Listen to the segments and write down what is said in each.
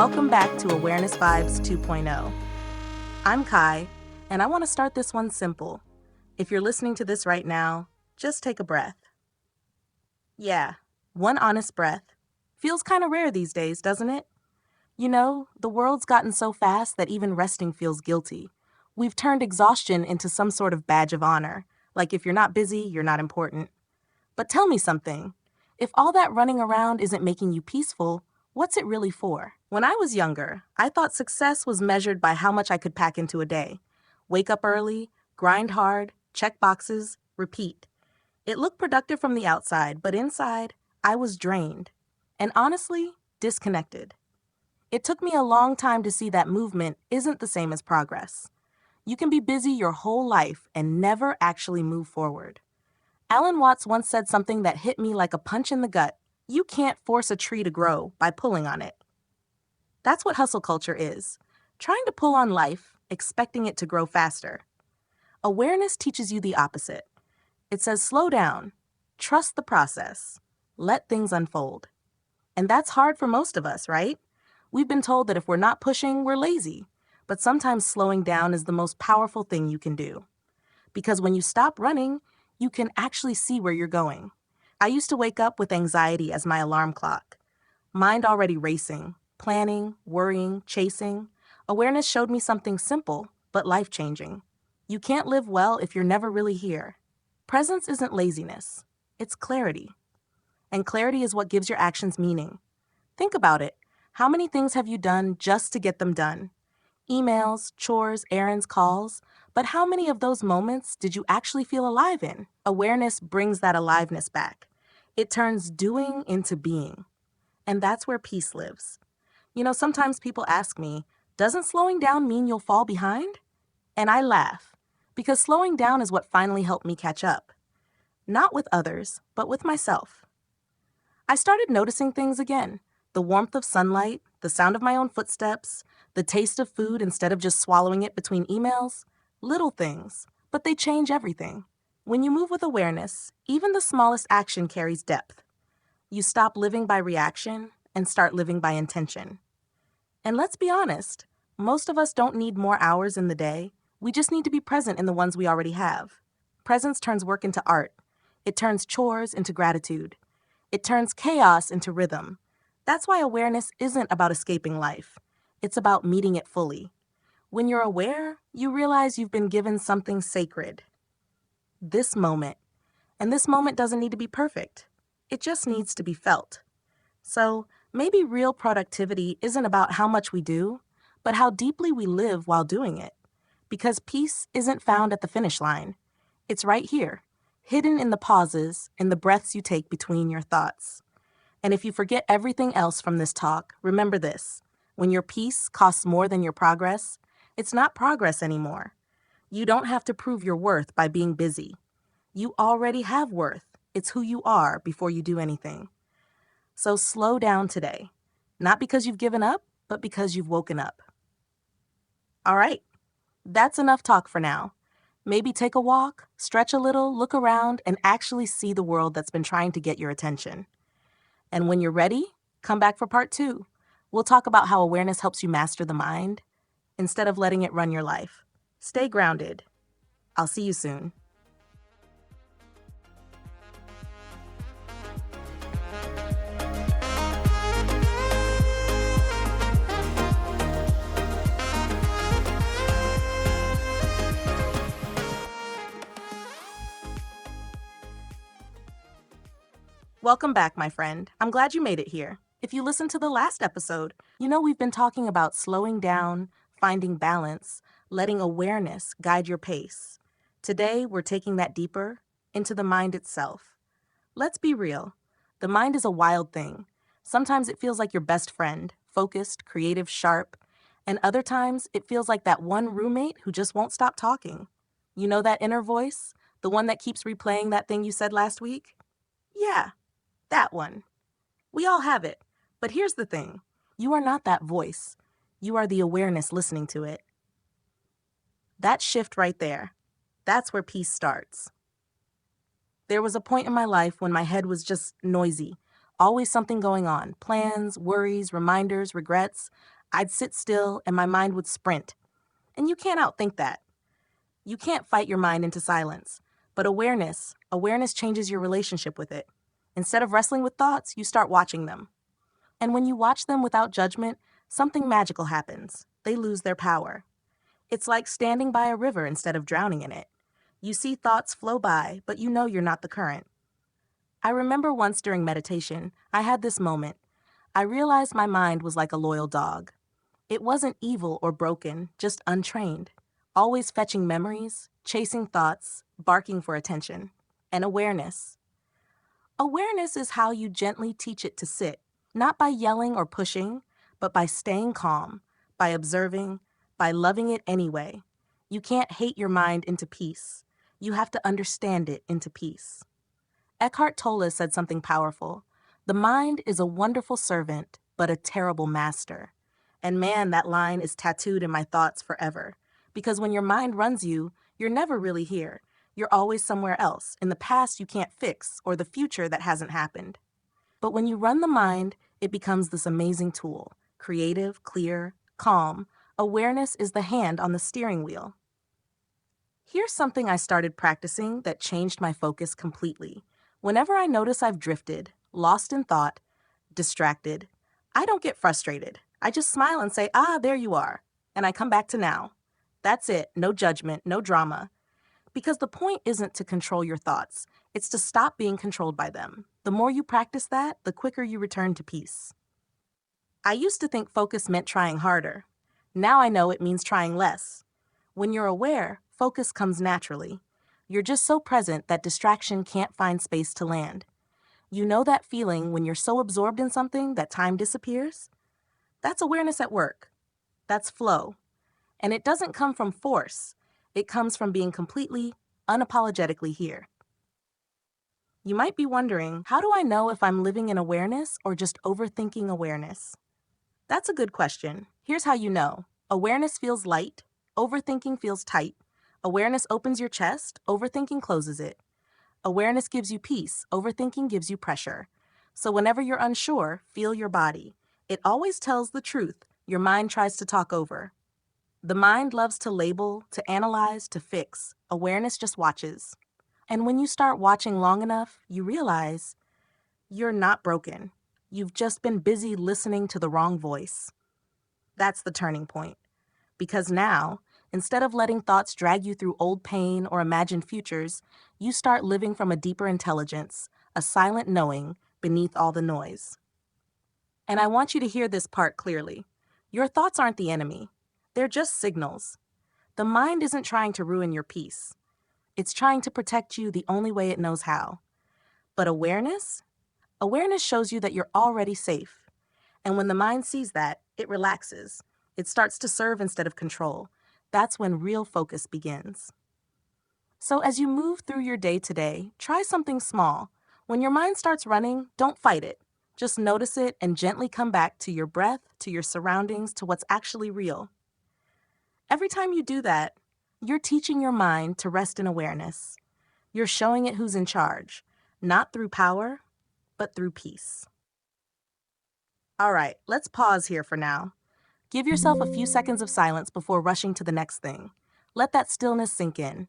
Welcome back to Awareness Vibes 2.0. I'm Kai, and I want to start this one simple. If you're listening to this right now, just take a breath. Yeah, one honest breath. Feels kind of rare these days, doesn't it? You know, the world's gotten so fast that even resting feels guilty. We've turned exhaustion into some sort of badge of honor, like if you're not busy, you're not important. But tell me something. If all that running around isn't making you peaceful, what's it really for? When I was younger, I thought success was measured by how much I could pack into a day. Wake up early, grind hard, check boxes, repeat. It looked productive from the outside, but inside, I was drained. And honestly, disconnected. It took me a long time to see that movement isn't the same as progress. You can be busy your whole life and never actually move forward. Alan Watts once said something that hit me like a punch in the gut. You can't force a tree to grow by pulling on it. That's what hustle culture is. Trying to pull on life, expecting it to grow faster. Awareness teaches you the opposite. It says slow down, trust the process, let things unfold. And that's hard for most of us, right? We've been told that if we're not pushing, we're lazy. But sometimes slowing down is the most powerful thing you can do. Because when you stop running, you can actually see where you're going. I used to wake up with anxiety as my alarm clock. Mind already racing, planning, worrying, chasing. Awareness showed me something simple, but life-changing. You can't live well if you're never really here. Presence isn't laziness. It's clarity. And clarity is what gives your actions meaning. Think about it. How many things have you done just to get them done? Emails, chores, errands, calls. But how many of those moments did you actually feel alive in? Awareness brings that aliveness back. It turns doing into being. And that's where peace lives. You know, sometimes people ask me, doesn't slowing down mean you'll fall behind? And I laugh, because slowing down is what finally helped me catch up. Not with others, but with myself. I started noticing things again. The warmth of sunlight, the sound of my own footsteps, the taste of food instead of just swallowing it between emails. Little things, but they change everything. When you move with awareness, even the smallest action carries depth. You stop living by reaction and start living by intention. And let's be honest, most of us don't need more hours in the day. We just need to be present in the ones we already have. Presence turns work into art. It turns chores into gratitude. It turns chaos into rhythm. That's why awareness isn't about escaping life. It's about meeting it fully. When you're aware, you realize you've been given something sacred. This moment. And this moment doesn't need to be perfect. It just needs to be felt. So maybe real productivity isn't about how much we do, but how deeply we live while doing it. Because peace isn't found at the finish line. It's right here, hidden in the pauses, in the breaths you take between your thoughts. And if you forget everything else from this talk, remember this. When your peace costs more than your progress, it's not progress anymore. You don't have to prove your worth by being busy. You already have worth. It's who you are before you do anything. So slow down today. Not because you've given up, but because you've woken up. All right, that's enough talk for now. Maybe take a walk, stretch a little, look around, and actually see the world that's been trying to get your attention. And when you're ready, come back for part 2. We'll talk about how awareness helps you master the mind instead of letting it run your life. Stay grounded. I'll see you soon. Welcome back, my friend. I'm glad you made it here. If you listened to the last episode, you know we've been talking about slowing down, finding balance, letting awareness guide your pace. Today, we're taking that deeper into the mind itself. Let's be real. The mind is a wild thing. Sometimes it feels like your best friend, focused, creative, sharp. And other times, it feels like that one roommate who just won't stop talking. You know that inner voice? The one that keeps replaying that thing you said last week? Yeah. That one. We all have it. But here's the thing. You are not that voice. You are the awareness listening to it. That shift right there, that's where peace starts. There was a point in my life when my head was just noisy. Always something going on. Plans, worries, reminders, regrets. I'd sit still and my mind would sprint. And you can't outthink that. You can't fight your mind into silence. But awareness changes your relationship with it. Instead of wrestling with thoughts, you start watching them. And when you watch them without judgment, something magical happens. They lose their power. It's like standing by a river instead of drowning in it. You see thoughts flow by, but you know you're not the current. I remember once during meditation, I had this moment. I realized my mind was like a loyal dog. It wasn't evil or broken, just untrained, always fetching memories, chasing thoughts, barking for attention. And awareness. Awareness is how you gently teach it to sit, not by yelling or pushing, but by staying calm, by observing, by loving it anyway. You can't hate your mind into peace. You have to understand it into peace. Eckhart Tolle said something powerful. The mind is a wonderful servant, but a terrible master. And man, that line is tattooed in my thoughts forever. Because when your mind runs you, you're never really here. You're always somewhere else, in the past you can't fix, or the future that hasn't happened. But when you run the mind, it becomes this amazing tool. Creative, clear, calm. Awareness is the hand on the steering wheel. Here's something I started practicing that changed my focus completely. Whenever I notice I've drifted, lost in thought, distracted, I don't get frustrated. I just smile and say, there you are. And I come back to now. That's it. No judgment, no drama. Because the point isn't to control your thoughts. It's to stop being controlled by them. The more you practice that, the quicker you return to peace. I used to think focus meant trying harder. Now I know it means trying less. When you're aware, focus comes naturally. You're just so present that distraction can't find space to land. You know that feeling when you're so absorbed in something that time disappears? That's awareness at work. That's flow. And it doesn't come from force. It comes from being completely, unapologetically here. You might be wondering, how do I know if I'm living in awareness or just overthinking awareness? That's a good question. Here's how you know. Awareness feels light. Overthinking feels tight. Awareness opens your chest. Overthinking closes it. Awareness gives you peace. Overthinking gives you pressure. So whenever you're unsure, feel your body. It always tells the truth. Your mind tries to talk over. The mind loves to label, to analyze, to fix. Awareness just watches. And when you start watching long enough, you realize you're not broken. You've just been busy listening to the wrong voice. That's the turning point. Because now, instead of letting thoughts drag you through old pain or imagined futures, you start living from a deeper intelligence, a silent knowing beneath all the noise. And I want you to hear this part clearly. Your thoughts aren't the enemy. They're just signals. The mind isn't trying to ruin your peace. It's trying to protect you the only way it knows how. But awareness shows you that you're already safe. And when the mind sees that, it relaxes. It starts to serve instead of control. That's when real focus begins. So as you move through your day today, try something small. When your mind starts running, don't fight it. Just notice it and gently come back to your breath, to your surroundings, to what's actually real. Every time you do that, you're teaching your mind to rest in awareness. You're showing it who's in charge, not through power, but through peace. All right, let's pause here for now. Give yourself a few seconds of silence before rushing to the next thing. Let that stillness sink in.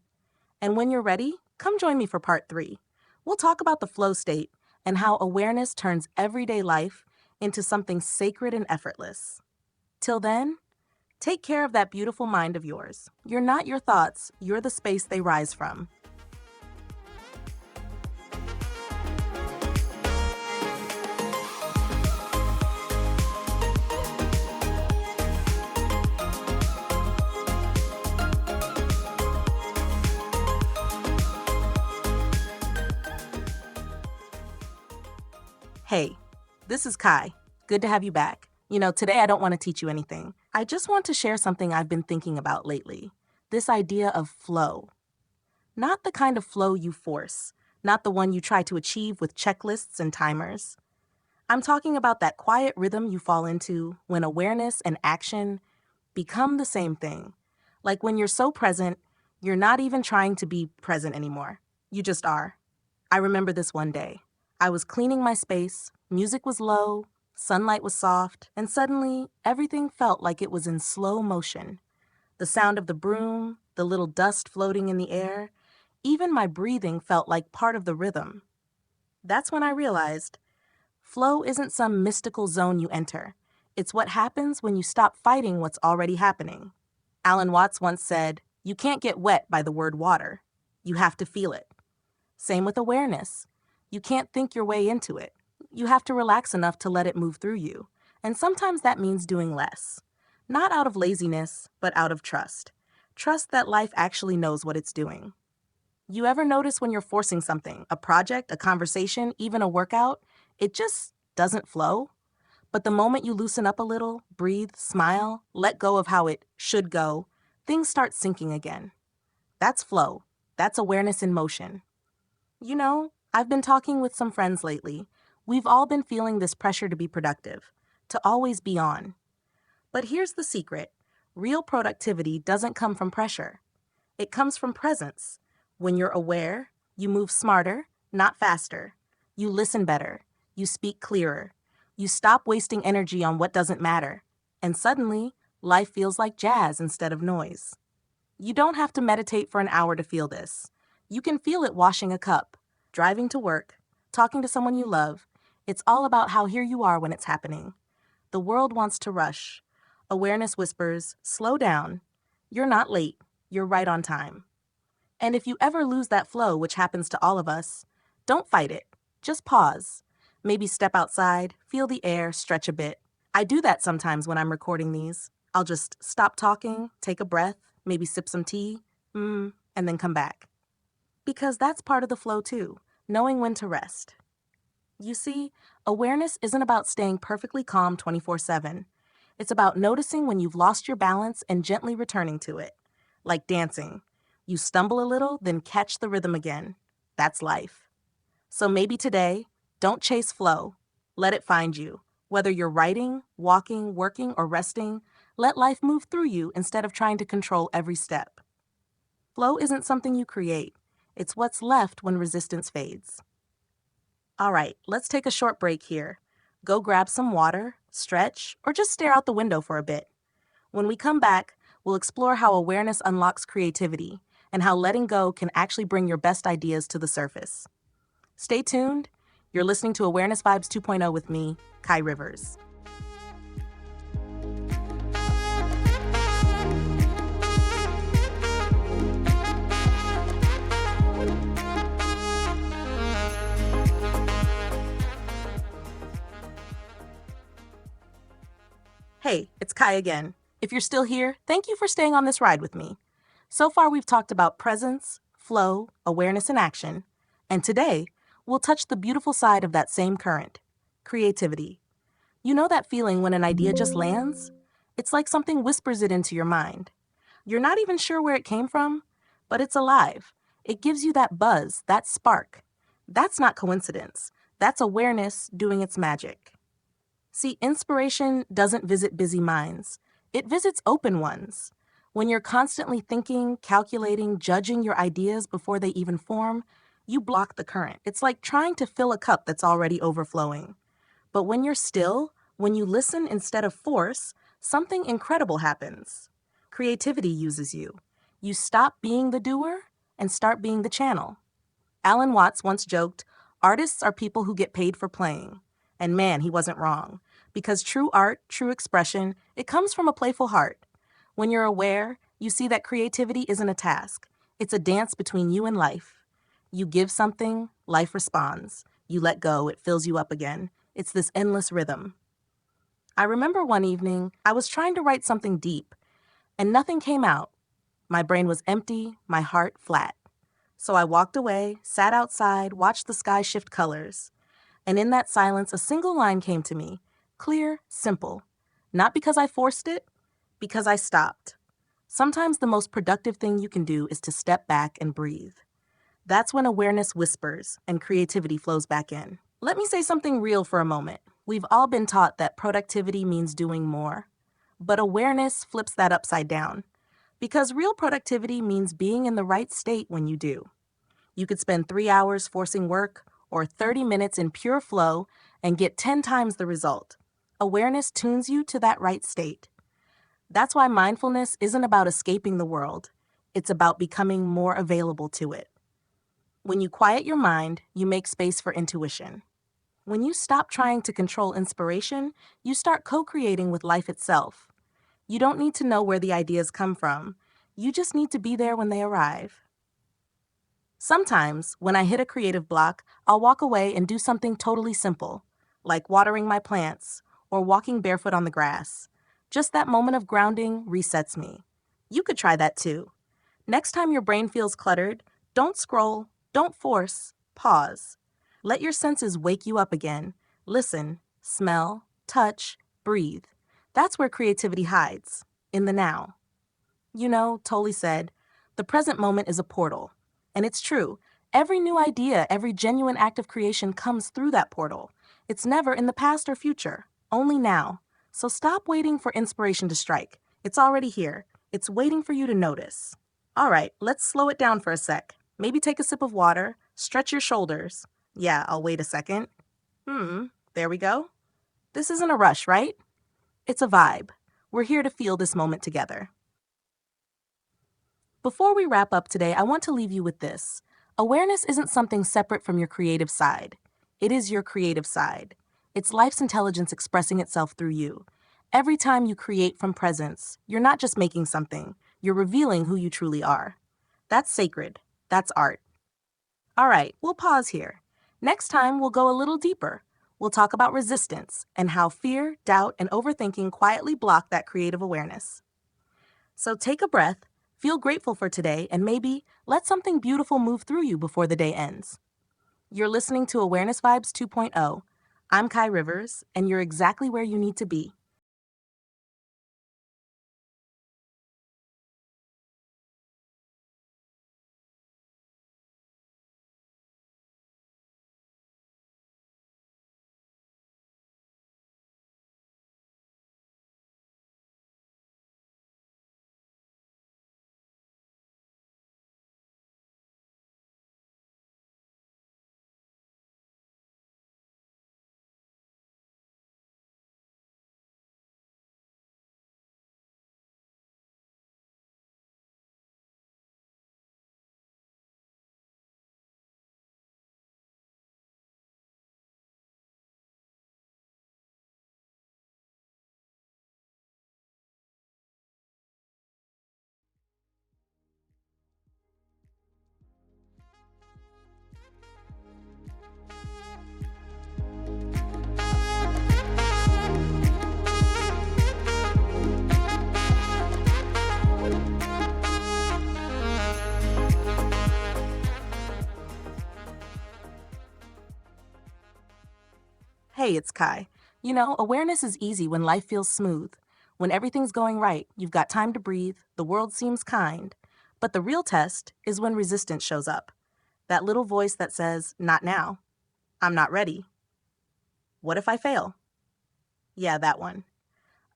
And when you're ready, come join me for part 3. We'll talk about the flow state and how awareness turns everyday life into something sacred and effortless. Till then, take care of that beautiful mind of yours. You're not your thoughts, you're the space they rise from. Hey, this is Kai. Good to have you back. Today I don't want to teach you anything. I just want to share something I've been thinking about lately. This idea of flow. Not the kind of flow you force, not the one you try to achieve with checklists and timers. I'm talking about that quiet rhythm you fall into when awareness and action become the same thing. Like when you're so present, you're not even trying to be present anymore. You just are. I remember this one day. I was cleaning my space, music was low, Sunlight was soft, and suddenly everything felt like it was in slow motion. The sound of the broom, the little dust floating in the air, even my breathing felt like part of the rhythm. That's when I realized flow isn't some mystical zone you enter. It's what happens when you stop fighting what's already happening. Alan Watts once said, "You can't get wet by the word water. You have to feel it." Same with awareness. You can't think your way into it. You have to relax enough to let it move through you. And sometimes that means doing less. Not out of laziness, but out of trust. Trust that life actually knows what it's doing. You ever notice when you're forcing something, a project, a conversation, even a workout, it just doesn't flow? But the moment you loosen up a little, breathe, smile, let go of how it should go, things start syncing again. That's flow. That's awareness in motion. You know, I've been talking with some friends lately. We've all been feeling this pressure to be productive, to always be on. But here's the secret. Real productivity doesn't come from pressure. It comes from presence. When you're aware, you move smarter, not faster. You listen better. You speak clearer. You stop wasting energy on what doesn't matter. And suddenly, life feels like jazz instead of noise. You don't have to meditate for an hour to feel this. You can feel it washing a cup, driving to work, talking to someone you love. It's all about how here you are when it's happening. The world wants to rush. Awareness whispers, slow down. You're not late. You're right on time. And if you ever lose that flow, which happens to all of us, don't fight it. Just pause. Maybe step outside, feel the air, stretch a bit. I do that sometimes when I'm recording these. I'll just stop talking, take a breath, maybe sip some tea, and then come back. Because that's part of the flow too, knowing when to rest. You see, awareness isn't about staying perfectly calm 24/7. It's about noticing when you've lost your balance and gently returning to it. Like dancing. You stumble a little, then catch the rhythm again. That's life. So maybe today, don't chase flow. Let it find you. Whether you're writing, walking, working, or resting, let life move through you instead of trying to control every step. Flow isn't something you create. It's what's left when resistance fades. All right, let's take a short break here. Go grab some water, stretch, or just stare out the window for a bit. When we come back, we'll explore how awareness unlocks creativity and how letting go can actually bring your best ideas to the surface. Stay tuned. You're listening to Awareness Vibes 2.0 with me, Kai Rivers. Hey, it's Kai again. If you're still here, thank you for staying on this ride with me. So far, we've talked about presence, flow, awareness, and action. And today, we'll touch the beautiful side of that same current, creativity. You know that feeling when an idea just lands? It's like something whispers it into your mind. You're not even sure where it came from, but it's alive. It gives you that buzz, that spark. That's not coincidence. That's awareness doing its magic. See, inspiration doesn't visit busy minds. It visits open ones. When you're constantly thinking, calculating, judging your ideas before they even form, you block the current. It's like trying to fill a cup that's already overflowing. But when you're still, when you listen instead of force, something incredible happens. Creativity uses you. You stop being the doer and start being the channel. Alan Watts once joked, "Artists are people who get paid for playing." And man, he wasn't wrong. Because true art, true expression, it comes from a playful heart. When you're aware, you see that creativity isn't a task. It's a dance between you and life. You give something, life responds. You let go, it fills you up again. It's this endless rhythm. I remember one evening, I was trying to write something deep, and nothing came out. My brain was empty, my heart flat. So I walked away, sat outside, watched the sky shift colors. And in that silence, a single line came to me. Clear, simple. Not because I forced it, because I stopped. Sometimes the most productive thing you can do is to step back and breathe. That's when awareness whispers and creativity flows back in. Let me say something real for a moment. We've all been taught that productivity means doing more. But awareness flips that upside down. Because real productivity means being in the right state when you do. You could spend 3 hours forcing work or 30 minutes in pure flow and get 10 times the result. awareness tunes you to that right state. That's why mindfulness isn't about escaping the world. It's about becoming more available to it. When you quiet your mind, you make space for intuition. When you stop trying to control inspiration, you start co-creating with life itself. You don't need to know where the ideas come from. You just need to be there when they arrive. Sometimes, when I hit a creative block, I'll walk away and do something totally simple, like watering my plants or walking barefoot on the grass. Just that moment of grounding resets me. You could try that too. Next time your brain feels cluttered, don't scroll, don't force, pause. Let your senses wake you up again. Listen, smell, touch, breathe. That's where creativity hides, in the now. You know, Tolle said, the present moment is a portal. And it's true. Every new idea, every genuine act of creation comes through that portal. It's never in the past or future, only now. So stop waiting for inspiration to strike. It's already here. It's waiting for you to notice. All right, let's slow it down for a sec. Maybe take a sip of water, stretch your shoulders. Yeah, I'll wait a second. There we go. This isn't a rush, right? It's a vibe. We're here to feel this moment together. Before we wrap up today, I want to leave you with this. Awareness isn't something separate from your creative side. It is your creative side. It's life's intelligence expressing itself through you. Every time you create from presence, you're not just making something, you're revealing who you truly are. That's sacred. That's art. All right, we'll pause here. Next time, we'll go a little deeper. We'll talk about resistance and how fear, doubt, and overthinking quietly block that creative awareness. So take a breath, feel grateful for today, and maybe let something beautiful move through you before the day ends. You're listening to Awareness Vibes 2.0. I'm Kai Rivers, and you're exactly where you need to be. Hey, it's Kai. You know, awareness is easy when life feels smooth. When everything's going right, you've got time to breathe, the world seems kind. But the real test is when resistance shows up. That little voice that says, not now. I'm not ready. What if I fail? Yeah, that one.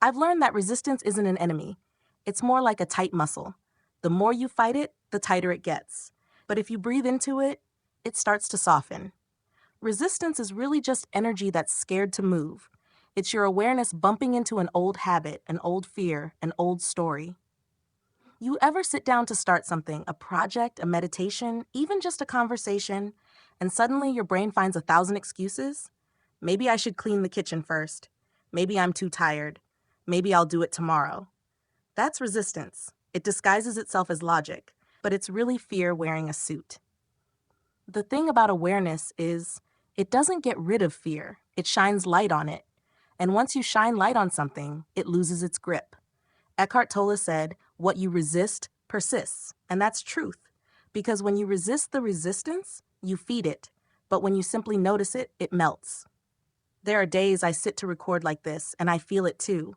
I've learned that resistance isn't an enemy. It's more like a tight muscle. The more you fight it, the tighter it gets. But if you breathe into it, it starts to soften. Resistance is really just energy that's scared to move. It's your awareness bumping into an old habit, an old fear, an old story. You ever sit down to start something, a project, a meditation, even just a conversation, and suddenly your brain finds 1,000 excuses? Maybe I should clean the kitchen first. Maybe I'm too tired. Maybe I'll do it tomorrow. That's resistance. It disguises itself as logic, but it's really fear wearing a suit. The thing about awareness is it doesn't get rid of fear. It shines light on it. And once you shine light on something, it loses its grip. Eckhart Tolle said, what you resist persists. And that's truth. Because when you resist the resistance, you feed it. But when you simply notice it, it melts. There are days I sit to record like this, and I feel it too.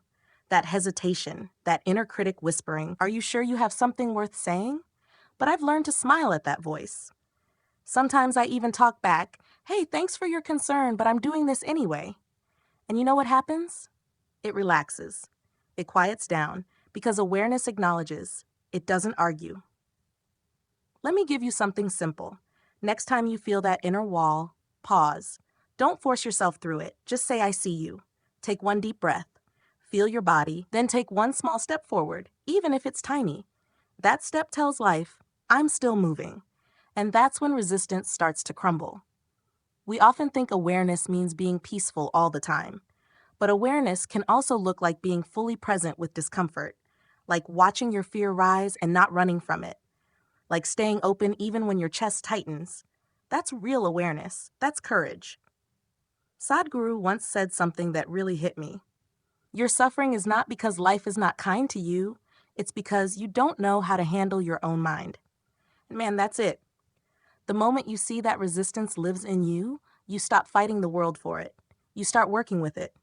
That hesitation, that inner critic whispering, are you sure you have something worth saying? But I've learned to smile at that voice. Sometimes I even talk back, hey, thanks for your concern, but I'm doing this anyway. And you know what happens? It relaxes. It quiets down because awareness acknowledges. It doesn't argue. Let me give you something simple. Next time you feel that inner wall, pause. Don't force yourself through it. Just say, I see you. Take one deep breath. Feel your body, then take one small step forward, even if it's tiny. That step tells life, I'm still moving. And that's when resistance starts to crumble. We often think awareness means being peaceful all the time. But awareness can also look like being fully present with discomfort, like watching your fear rise and not running from it, like staying open even when your chest tightens. That's real awareness. That's courage. Sadhguru once said something that really hit me. Your suffering is not because life is not kind to you, it's because you don't know how to handle your own mind. And man, that's it. The moment you see that resistance lives in you, you stop fighting the world for it. You start working with it.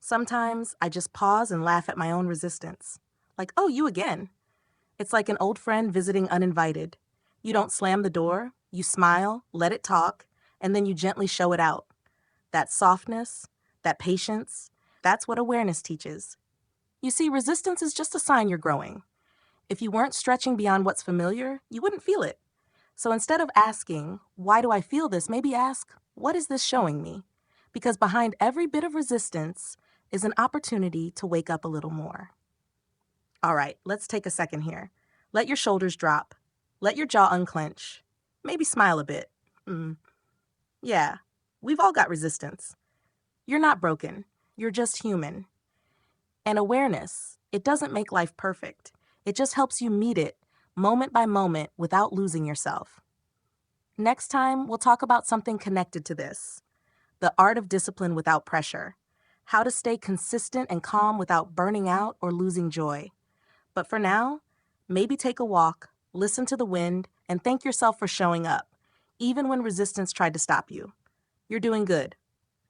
Sometimes I just pause and laugh at my own resistance. Like, oh, you again. It's like an old friend visiting uninvited. You don't slam the door, you smile, let it talk, and then you gently show it out. That softness, that patience, that's what awareness teaches. You see, resistance is just a sign you're growing. If you weren't stretching beyond what's familiar, you wouldn't feel it. So instead of asking, why do I feel this, maybe ask, what is this showing me? Because behind every bit of resistance is an opportunity to wake up a little more. All right, let's take a second here. Let your shoulders drop. Let your jaw unclench. Maybe smile a bit. Yeah, we've all got resistance. You're not broken. You're just human. And awareness, it doesn't make life perfect. It just helps you meet it moment by moment without losing yourself. Next time, we'll talk about something connected to this. The art of discipline without pressure. How to stay consistent and calm without burning out or losing joy. But for now, maybe take a walk, listen to the wind, and thank yourself for showing up, even when resistance tried to stop you. You're doing good.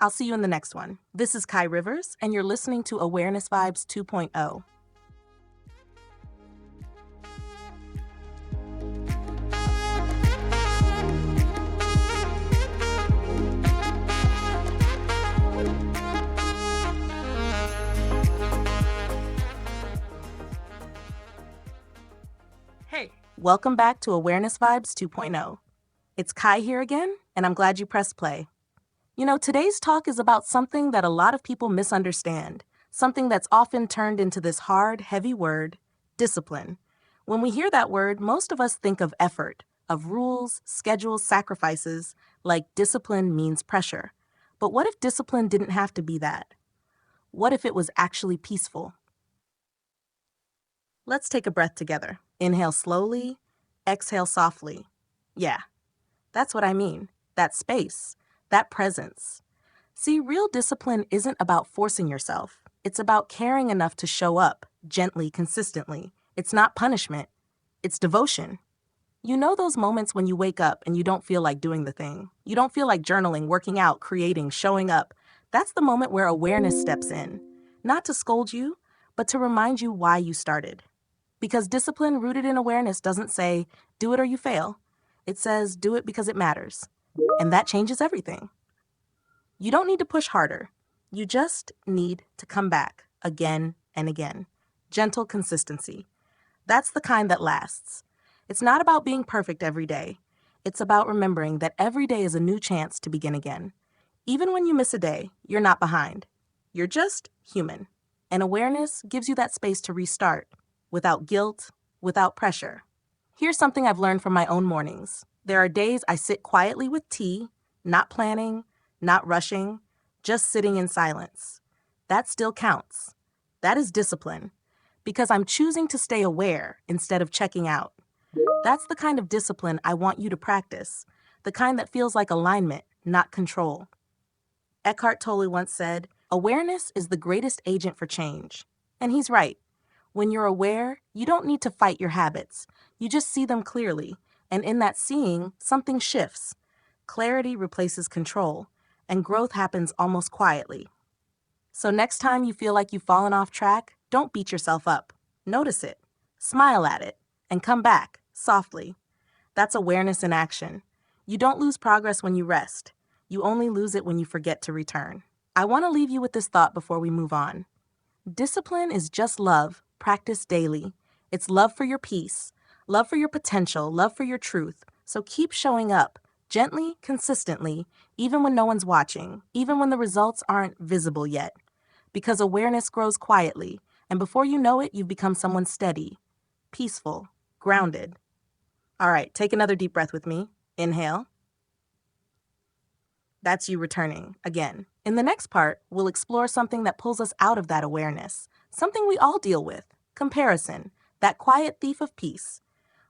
I'll see you in the next one. This is Kai Rivers, and you're listening to Awareness Vibes 2.0. Hey, welcome back to Awareness Vibes 2.0. It's Kai here again, and I'm glad you pressed play. You know, today's talk is about something that a lot of people misunderstand, something that's often turned into this hard, heavy word, discipline. When we hear that word, most of us think of effort, of rules, schedules, sacrifices, like discipline means pressure. But what if discipline didn't have to be that? What if it was actually peaceful? Let's take a breath together. Inhale slowly, exhale softly. Yeah, that's what I mean. That space, that presence. See, real discipline isn't about forcing yourself. It's about caring enough to show up, gently, consistently. It's not punishment. It's devotion. You know those moments when you wake up and you don't feel like doing the thing. You don't feel like journaling, working out, creating, showing up. That's the moment where awareness steps in. Not to scold you, but to remind you why you started. Because discipline rooted in awareness doesn't say, do it or you fail. It says, do it because it matters. And that changes everything. You don't need to push harder. You just need to come back again and again. Gentle consistency. That's the kind that lasts. It's not about being perfect every day. It's about remembering that every day is a new chance to begin again. Even when you miss a day, you're not behind. You're just human. And awareness gives you that space to restart, without guilt, without pressure. Here's something I've learned from my own mornings. There are days I sit quietly with tea, not planning, not rushing, just sitting in silence. That still counts. That is discipline, because I'm choosing to stay aware instead of checking out. That's the kind of discipline I want you to practice, the kind that feels like alignment, not control. Eckhart Tolle once said, awareness is the greatest agent for change. And he's right. When you're aware, you don't need to fight your habits. You just see them clearly, and in that seeing, something shifts. Clarity replaces control, and growth happens almost quietly. So next time you feel like you've fallen off track, don't beat yourself up. Notice it, smile at it, and come back, softly. That's awareness in action. You don't lose progress when you rest. You only lose it when you forget to return. I want to leave you with this thought before we move on. Discipline is just love, practiced daily. It's love for your peace, love for your potential, love for your truth. So keep showing up, gently, consistently, even when no one's watching, even when the results aren't visible yet. because awareness grows quietly, and before you know it, you've become someone steady, peaceful, grounded. All right, take another deep breath with me. Inhale. That's you returning again. In the next part, we'll explore something that pulls us out of that awareness, something we all deal with, comparison, that quiet thief of peace.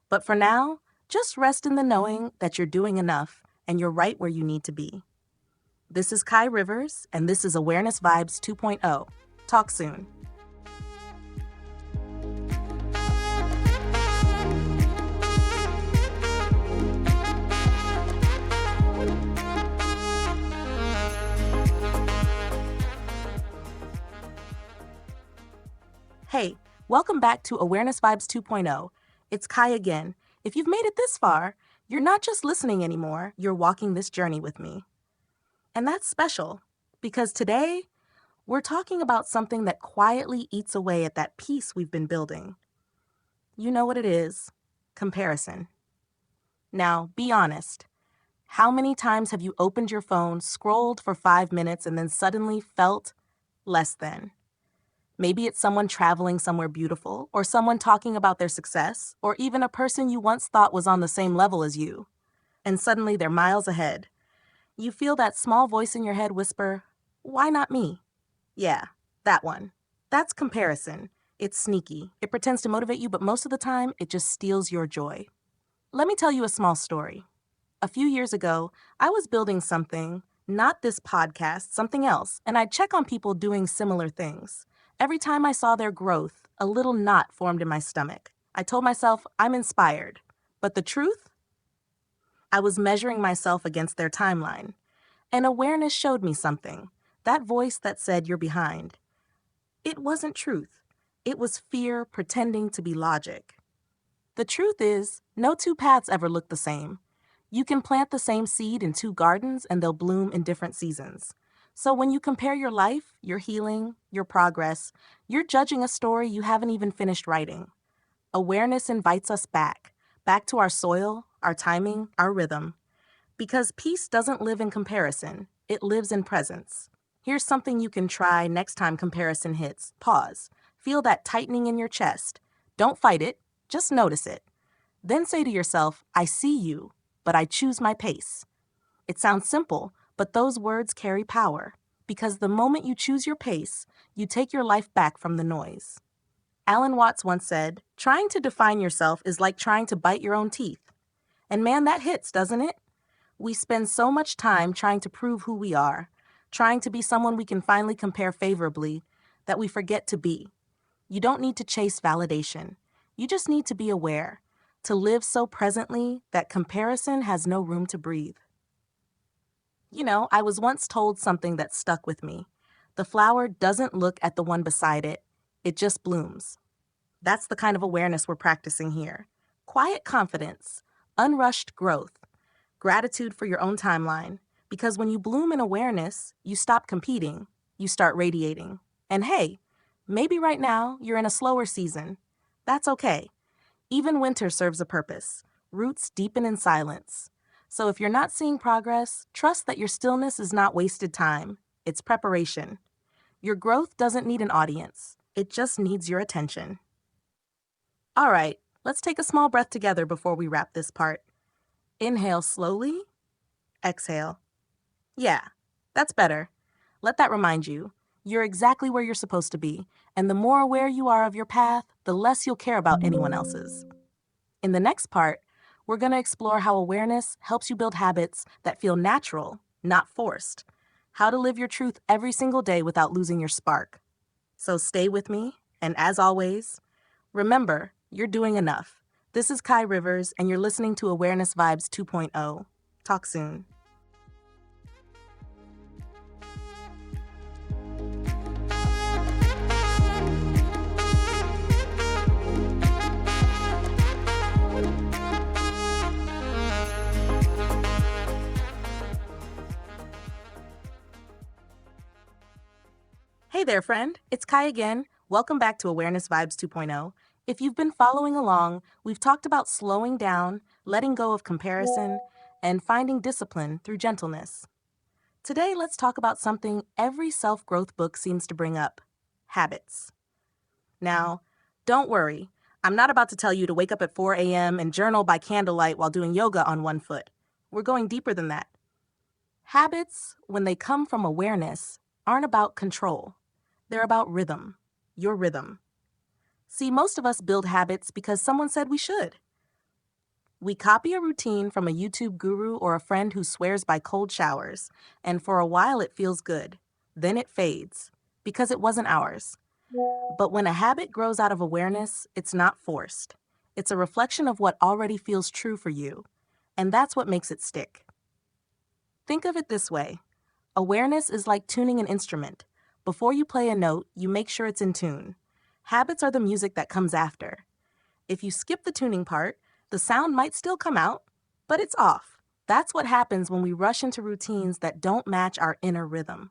But for now, just rest in the knowing that you're doing enough and you're right where you need to be. This is Kai Rivers, and this is Awareness Vibes 2.0. Talk soon. Hey, welcome back to Awareness Vibes 2.0. It's Kai again. If you've made it this far, you're not just listening anymore, you're walking this journey with me. And that's special, because today, we're talking about something that quietly eats away at that peace we've been building. You know what it is: comparison. Now, be honest. How many times have you opened your phone, scrolled for 5 minutes, and then suddenly felt less than? Maybe it's someone traveling somewhere beautiful, or someone talking about their success, or even a person you once thought was on the same level as you. And suddenly they're miles ahead. You feel that small voice in your head whisper, "Why not me?" Yeah, that one. That's comparison. It's sneaky. It pretends to motivate you, but most of the time, it just steals your joy. Let me tell you a small story. A few years ago, I was building something, not this podcast, something else, and I'd check on people doing similar things. Every time I saw their growth, a little knot formed in my stomach. I told myself, I'm inspired. But the truth? I was measuring myself against their timeline. And awareness showed me something. That voice that said you're behind. It wasn't truth. It was fear pretending to be logic. The truth is, no two paths ever look the same. You can plant the same seed in two gardens and they'll bloom in different seasons. So when you compare your life, your healing, your progress, you're judging a story you haven't even finished writing. Awareness invites us back to our soil, our timing, our rhythm. Because peace doesn't live in comparison, it lives in presence. Here's something you can try next time comparison hits. Pause. Feel that tightening in your chest. Don't fight it, just notice it. Then say to yourself, I see you, but I choose my pace. It sounds simple, but those words carry power. Because the moment you choose your pace, you take your life back from the noise. Alan Watts once said, trying to define yourself is like trying to bite your own teeth. And man, that hits, doesn't it? We spend so much time trying to prove who we are, trying to be someone we can finally compare favorably, that we forget to be. You don't need to chase validation. You just need to be aware, to live so presently that comparison has no room to breathe. You know, I was once told something that stuck with me. The flower doesn't look at the one beside it, it just blooms. That's the kind of awareness we're practicing here. Quiet confidence, unrushed growth, gratitude for your own timeline. Because when you bloom in awareness, you stop competing, you start radiating. And hey, maybe right now you're in a slower season. That's okay. Even winter serves a purpose. Roots deepen in silence. So if you're not seeing progress, trust that your stillness is not wasted time. It's preparation. Your growth doesn't need an audience. It just needs your attention. All right, let's take a small breath together before we wrap this part. Inhale slowly. Exhale. Yeah, that's better. Let that remind you. You're exactly where you're supposed to be, and the more aware you are of your path, the less you'll care about anyone else's. In the next part, we're going to explore how awareness helps you build habits that feel natural, not forced. How to live your truth every single day without losing your spark. So stay with me, and as always, remember, you're doing enough. This is Kai Rivers, and you're listening to Awareness Vibes 2.0. Talk soon. Hey there, friend. It's Kai again. Welcome back to Awareness Vibes 2.0. If you've been following along, we've talked about slowing down, letting go of comparison, and finding discipline through gentleness. Today, let's talk about something every self-growth book seems to bring up: habits. Now, don't worry, I'm not about to tell you to wake up at 4 a.m. and journal by candlelight while doing yoga on one foot. We're going deeper than that. Habits, when they come from awareness, aren't about control. They're about rhythm, your rhythm. See, most of us build habits because someone said we should. We copy a routine from a YouTube guru or a friend who swears by cold showers, and for a while it feels good. Then it fades, because it wasn't ours. But when a habit grows out of awareness, it's not forced. It's a reflection of what already feels true for you, and that's what makes it stick. Think of it this way. Awareness is like tuning an instrument. Before you play a note, you make sure it's in tune. Habits are the music that comes after. If you skip the tuning part, the sound might still come out, but it's off. That's what happens when we rush into routines that don't match our inner rhythm.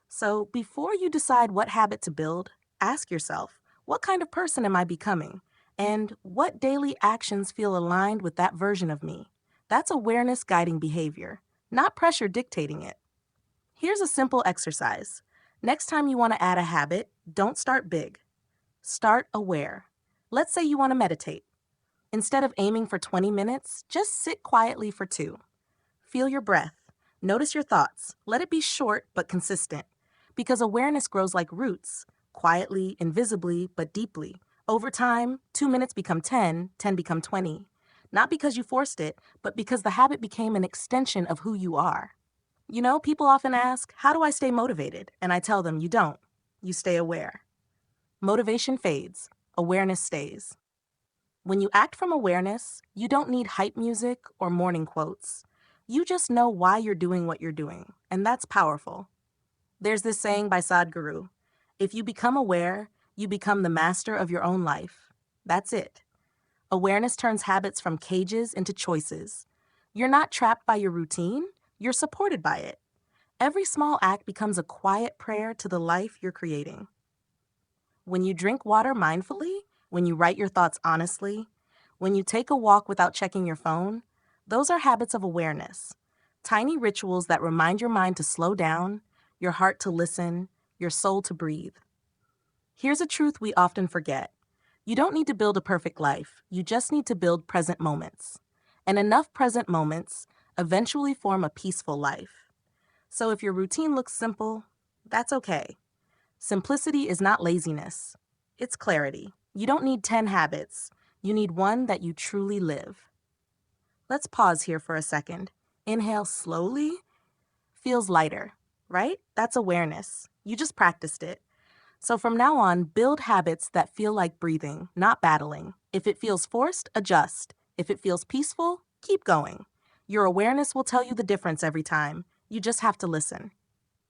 So before you decide what habit to build, ask yourself, what kind of person am I becoming? And what daily actions feel aligned with that version of me? That's awareness guiding behavior, not pressure dictating it. Here's a simple exercise. Next time you want to add a habit, don't start big. Start aware. Let's say you want to meditate. Instead of aiming for 20 minutes, just sit quietly for 2. Feel your breath. Notice your thoughts. Let it be short but consistent. Because awareness grows like roots, quietly, invisibly, but deeply. Over time, 2 minutes become 10, 10 become 20. Not because you forced it, but because the habit became an extension of who you are. You know, people often ask, how do I stay motivated? And I tell them, you don't. You stay aware. Motivation fades. Awareness stays. When you act from awareness, you don't need hype music or morning quotes. You just know why you're doing what you're doing, and that's powerful. There's this saying by Sadhguru: if you become aware, you become the master of your own life. That's it. Awareness turns habits from cages into choices. You're not trapped by your routine, you're supported by it. Every small act becomes a quiet prayer to the life you're creating. When you drink water mindfully, when you write your thoughts honestly, when you take a walk without checking your phone, those are habits of awareness. Tiny rituals that remind your mind to slow down, your heart to listen, your soul to breathe. Here's a truth we often forget. You don't need to build a perfect life. You just need to build present moments. And enough present moments eventually form a peaceful life. So if your routine looks simple, that's okay. Simplicity is not laziness. It's clarity. You don't need 10 habits. You need one that you truly live. Let's pause here for a second. Inhale slowly. Feels lighter, right? That's awareness. You just practiced it. So from now on, build habits that feel like breathing, not battling. If it feels forced, adjust. If it feels peaceful, keep going. Your awareness will tell you the difference every time. You just have to listen.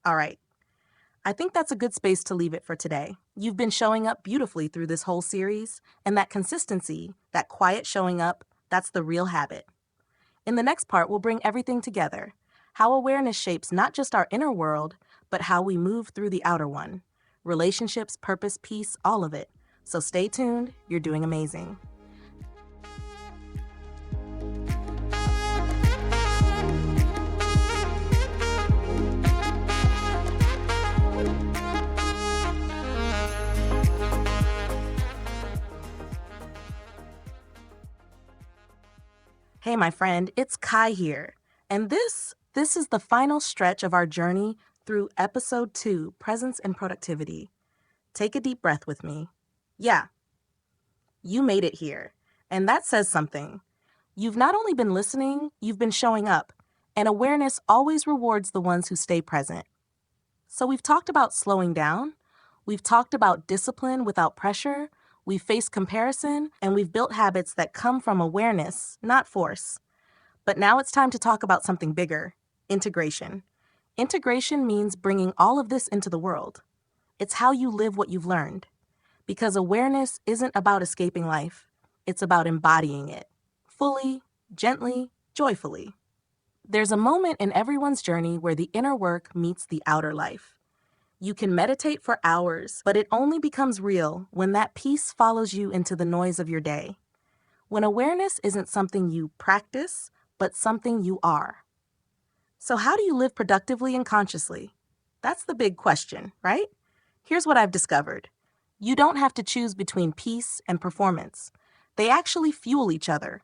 All right. I think that's a good space to leave it for today. You've been showing up beautifully through this whole series, and that consistency, that quiet showing up, that's the real habit. In the next part, we'll bring everything together: how awareness shapes not just our inner world, but how we move through the outer one. Relationships, purpose, peace, all of it. So stay tuned, you're doing amazing. Hey, my friend, it's Kai here. And this is the final stretch of our journey through episode 2, Presence and Productivity. Take a deep breath with me. Yeah, you made it here. And that says something. You've not only been listening, you've been showing up. And awareness always rewards the ones who stay present. So we've talked about slowing down. We've talked about discipline without pressure. We've faced comparison, and we've built habits that come from awareness, not force. But now it's time to talk about something bigger: integration. Integration means bringing all of this into the world. It's how you live what you've learned. Because awareness isn't about escaping life. It's about embodying it. Fully, gently, joyfully. There's a moment in everyone's journey where the inner work meets the outer life. You can meditate for hours, but it only becomes real when that peace follows you into the noise of your day. When awareness isn't something you practice, but something you are. So, how do you live productively and consciously? That's the big question, right? Here's what I've discovered: you don't have to choose between peace and performance, they actually fuel each other.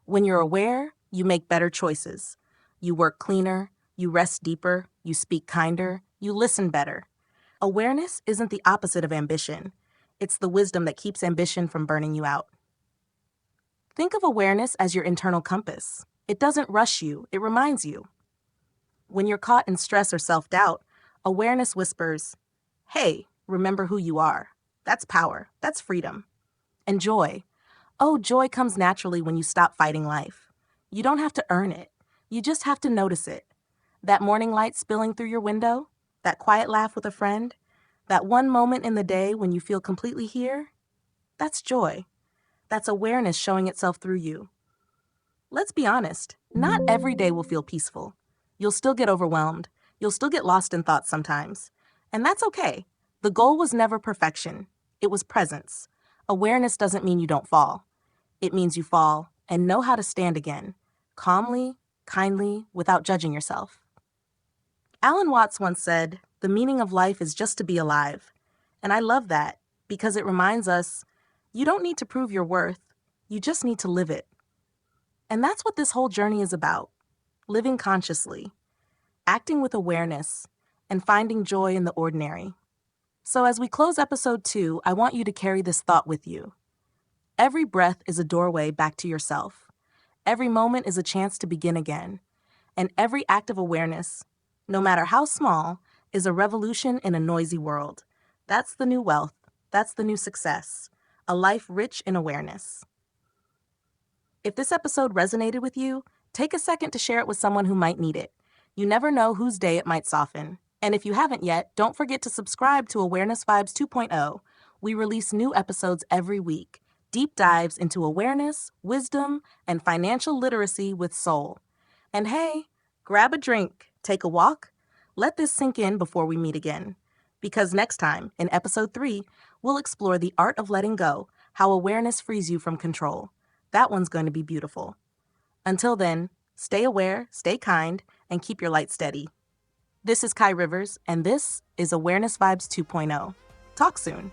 When you're aware, you make better choices. You work cleaner, you rest deeper, you speak kinder, you listen better. Awareness isn't the opposite of ambition, it's the wisdom that keeps ambition from burning you out. Think of awareness as your internal compass. It doesn't rush you, it reminds you. When you're caught in stress or self doubt, awareness whispers, "Hey, remember who you are." That's power, that's freedom. And joy. Oh, joy comes naturally when you stop fighting life. You don't have to earn it, you just have to notice it. That morning light spilling through your window, that quiet laugh with a friend, that one moment in the day when you feel completely here, that's joy. That's awareness showing itself through you. Let's be honest, not every day will feel peaceful. You'll still get overwhelmed. You'll still get lost in thoughts sometimes. And that's okay. The goal was never perfection. It was presence. Awareness doesn't mean you don't fall. It means you fall and know how to stand again, calmly, kindly, without judging yourself. Alan Watts once said, "The meaning of life is just to be alive." And I love that because it reminds us you don't need to prove your worth, you just need to live it. And that's what this whole journey is about: living consciously, acting with awareness, and finding joy in the ordinary. So as we close episode 2, I want you to carry this thought with you. Every breath is a doorway back to yourself. Every moment is a chance to begin again. And every act of awareness, no matter how small, is a revolution in a noisy world. That's the new wealth. That's the new success. A life rich in awareness. If this episode resonated with you, take a second to share it with someone who might need it. You never know whose day it might soften. And if you haven't yet, don't forget to subscribe to Awareness Vibes 2.0. We release new episodes every week. Deep dives into awareness, wisdom, and financial literacy with soul. And hey, grab a drink, take a walk. Let this sink in before we meet again. Because next time, in episode 3, we'll explore the art of letting go, how awareness frees you from control. That one's going to be beautiful. Until then, stay aware, stay kind, and keep your light steady. This is Kai Rivers, and this is Awareness Vibes 2.0. Talk soon.